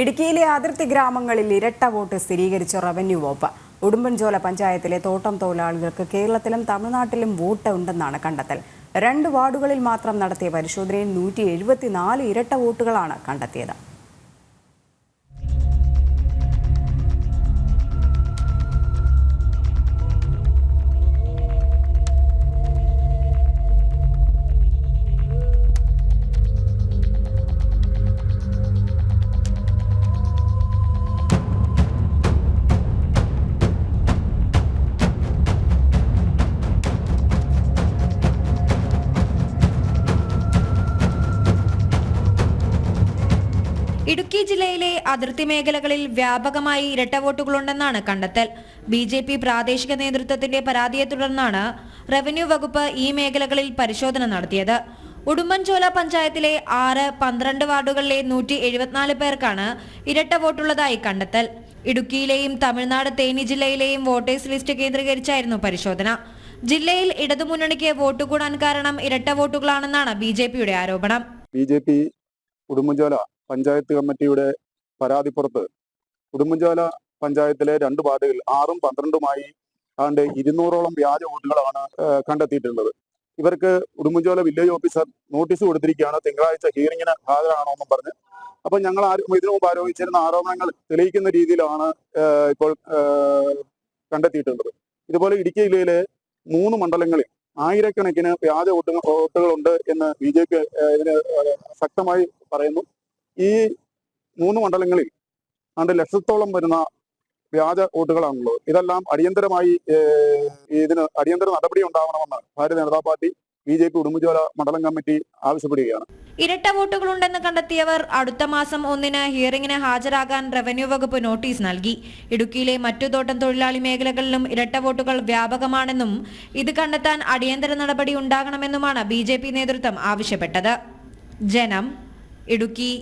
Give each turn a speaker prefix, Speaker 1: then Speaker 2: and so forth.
Speaker 1: ഇടുക്കിയിലെ അതിർത്തി ഗ്രാമങ്ങളിൽ ഇരട്ട വോട്ട് സ്ഥിരീകരിച്ച റവന്യൂ വകുപ്പ്. ഉടുമ്പൻചോല പഞ്ചായത്തിലെ തോട്ടം തൊഴിലാളികൾക്ക് കേരളത്തിലും തമിഴ്നാട്ടിലും വോട്ട് ഉണ്ടെന്നാണ് കണ്ടെത്തൽ. 2 വാർഡുകളിൽ മാത്രം നടത്തിയ പരിശോധനയിൽ 174 ഇരട്ട വോട്ടുകളാണ് കണ്ടെത്തിയത്.
Speaker 2: ഇടുക്കി ജില്ലയിലെ അതിർത്തി മേഖലകളിൽ വ്യാപകമായി ഇരട്ട വോട്ടുകളുണ്ടെന്നാണ് കണ്ടെത്തൽ. BJP പ്രാദേശിക നേതൃത്വത്തിന്റെ പരാതിയെ തുടർന്നാണ് റവന്യൂ വകുപ്പ് ഈ മേഖലകളിൽ പരിശോധന നടത്തിയത്. ഉടുമ്പൻചോല പഞ്ചായത്തിലെ 6, 12 വാർഡുകളിലെ 174 പേർക്കാണ് ഇരട്ട വോട്ടുള്ളതായി കണ്ടെത്തൽ. ഇടുക്കിയിലെയും തമിഴ്നാട് തേനി ജില്ലയിലെയും വോട്ടേഴ്സ് ലിസ്റ്റ് കേന്ദ്രീകരിച്ചായിരുന്നു പരിശോധന. ജില്ലയിൽ ഇടതുമുന്നണിക്ക് വോട്ട് കൂടാൻ കാരണം ഇരട്ട വോട്ടുകളാണെന്നാണ് BJPയുടെ ആരോപണം.
Speaker 3: BJP ഉടുമ്പൻചോല പഞ്ചായത്ത് കമ്മിറ്റിയുടെ പരാതിപ്പുറത്ത് ഉടുമ്പൻചോല പഞ്ചായത്തിലെ 2 വാർഡുകളിൽ 6ഉം 12ഉമായി 200ഓളം വ്യാജ വോട്ടുകളാണ് കണ്ടെത്തിയിട്ടുള്ളത്. ഇവർക്ക് ഉടുമ്പൻചോല വില്ലേജ് ഓഫീസർ നോട്ടീസ് കൊടുത്തിരിക്കുകയാണ്, തിങ്കളാഴ്ച ഹിയറിങ്ങിന് ഹാജരാകണമെന്നും പറഞ്ഞ്. അപ്പം ഞങ്ങൾ ഇതിനു മുമ്പ് ആരോപിച്ചിരുന്ന ആരോപണങ്ങൾ തെളിയിക്കുന്ന രീതിയിലാണ് ഇപ്പോൾ കണ്ടെത്തിയിട്ടുള്ളത്. ഇതുപോലെ ഇടുക്കി ജില്ലയിലെ 3 മണ്ഡലങ്ങളിൽ ആയിരക്കണക്കിന് വ്യാജ വോട്ടുകളുണ്ട് എന്ന് BJP ഇതിന് ശക്തമായി പറയുന്നു. ഈ 3 മണ്ഡലങ്ങളിൽ 2 ലക്ഷത്തോളം വരുന്ന വ്യാജ വോട്ടുകളാണുള്ളത്. ഇതെല്ലാം അടിയന്തരമായി ഇതിന് അടിയന്തര നടപടി ഉണ്ടാവണമെന്ന് ഭാരതീയ ജനതാ പാർട്ടി BJP ഉടുമ്പൻചോല മണ്ഡലം കമ്മിറ്റി ആവശ്യപ്പെടുകയാണ്.
Speaker 2: ഇരട്ട വോട്ടുകളുണ്ടെന്ന് കണ്ടെത്തിയവർ അടുത്ത മാസം 1-ന് ഹിയറിംഗിന് ഹാജരാകാൻ റവന്യൂ വകുപ്പ് നോട്ടീസ് നൽകി. ഇടുക്കിയിലെ മറ്റു തോട്ടം തൊഴിലാളി മേഖലകളിലും ഇരട്ട വോട്ടുകൾ വ്യാപകമാണെന്നും ഇത് കണ്ടെത്താൻ അടിയന്തര നടപടി ഉണ്ടാകണമെന്നുമാണ് BJP നേതൃത്വം ആവശ്യപ്പെട്ടത്. ജനം, ഇടുക്കി.